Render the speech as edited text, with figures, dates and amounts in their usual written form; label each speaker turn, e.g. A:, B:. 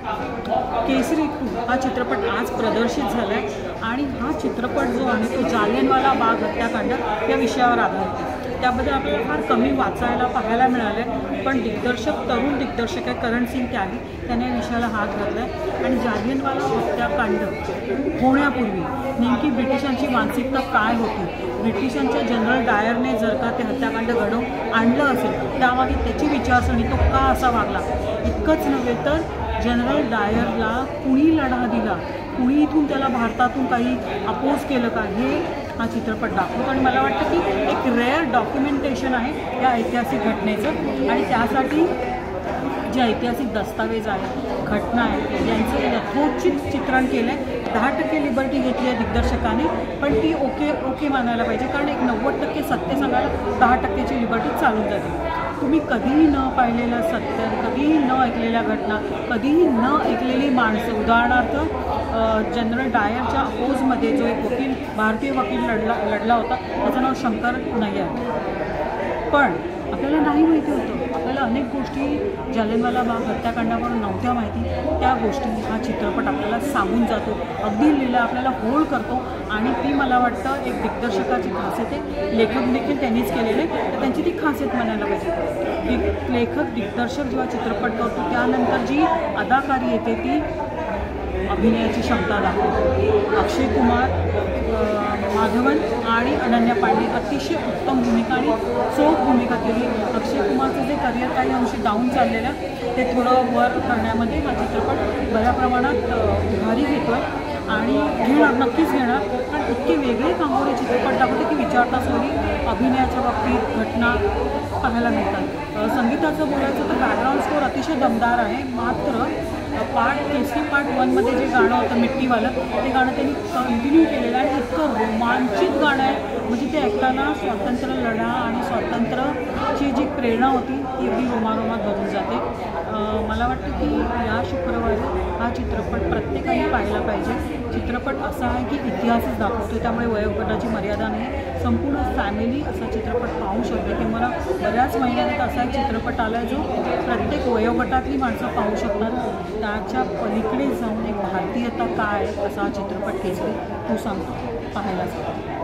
A: केसरी 2 हा चित्रपट आज प्रदर्शित झाला आहे आणि हा चित्रपट जो आहे तो जालियनवाला बाग हत्याकांड या विषयावर आधारित आहे। त्याबद्दल आपल्याला फार कमी वाचायला पाहायला मिळाले, पण तरुण दिग्दर्शक आहे करण सिंग त्यागी, त्याने विषयाला हात घातला आहे। आणि जालियनवाला हत्याकांड होण्यापूर्वी नेमकी ब्रिटिशांची मानसिकता काय होती, ब्रिटिशांच्या जनरल डायरने जर का ते हत्याकांड घडवून आणलं असेल त्यामागे त्याची विचारसरणी, तो का असा वागला, इतकंच नव्हे तर जनरल डायरला कुणी लढा दिला, कुणी इथून त्याला भारतातून काही अपोज केलं का, हे हा चित्रपट दाखवतो। आणि मला वाटतं की एक रेअर डॉक्युमेंटेशन आहे या ऐतिहासिक घटनेचं आणि त्यासाठी जे ऐतिहासिक दस्तावेज आहे, घटना आहे, यांचं यथोचित चित्रण केलं आहे। 10% लिबर्टी घेतली आहे दिग्दर्शकाने, पण ती ओके मानायला पाहिजे, कारण एक 90% सत्य सांगायला 10%ची लिबर्टी चालून जाते। तुम्ही कधीही न पाहिलेलं सत्य, कधीही न ऐकलेल्या घटना, कधीही न ऐकलेली माणसं, उदाहरणार्थ जनरल डायरच्या अपोजमध्ये जो एक वकील, भारतीय वकील लढला होता, त्याचं नाव शंकर नय्यर, पण आपल्याला नाही माहिती होतं, आपल्याला अनेक गोष्टी जालियनवाला बाग हत्याकांडावर नव्हत्या माहिती, त्या गोष्टी हा चित्रपट आपल्याला सांगून जातो, अगदी लिहिलं आपल्याला होल्ड करतो। आणि ती मला वाटतं एक दिग्दर्शकाची खासियत आहे, लेखक देखील त्यांनीच केलेले, तर त्यांची ती खासियत म्हणायला पाहिजे। लेखक दिग्दर्शक जेव्हा चित्रपट करतो त्यानंतर जी अदाकारी येते ती अभिनयाची क्षमता दाखवते। अक्षय कुमार, माधवन आणि अनन्या पांडे अतिशय उत्तम भूमिका आणि चोख भूमिका केली। अक्षय कुमारचं जे करिअर काही अंशी डाऊन चाललेलं ते थोडं वर करण्यामध्ये हा चित्रपट बऱ्या प्रमाणात उभारी घेतो आहे आणि नक्कीच घेणार, कारण इतके वेगळे कांगोरे चित्रपट दाखवते की विचारता सोयी अभिनयाच्या बाबतीत घटना पाहायला मिळतात। संगीताचं बोलायचं तर बॅकग्राऊंड स्कोअर अतिशय दमदार आहे, मात्र केसरी पार्ट 1 मध्ये जे गाणं होतं मिट्टीवालं, ते गाणं त्यांनी कंटिन्यू केलेलं आहे। इतकं रोमांचित गाणं आहे, म्हणजे ते ऐकताना स्वातंत्र्य लढा आणि स्वातंत्र्याची जी प्रेरणा होती ती अगदी रोमारोमात भरून जाते। मला वाटतं की या शुक्रवारी हा चित्रपट प्रत्येकाने पाहायला पाहिजे। चित्रपट असा आहे की इतिहासच दाखवतो, त्यामुळे वयोगटाची मर्यादा नाही, संपूर्ण फॅमिली असा चित्रपट पाहू शकते। की मला बऱ्याच महिन्यात असा एक चित्रपट आला आहे जो प्रत्येक वयोगटातली माणसं पाहू शकतात, त्याच्या पलीकडे जाऊन एक भारतीयता काय असा चित्रपट केसरी 2 सांगतो, पाहायला जातो।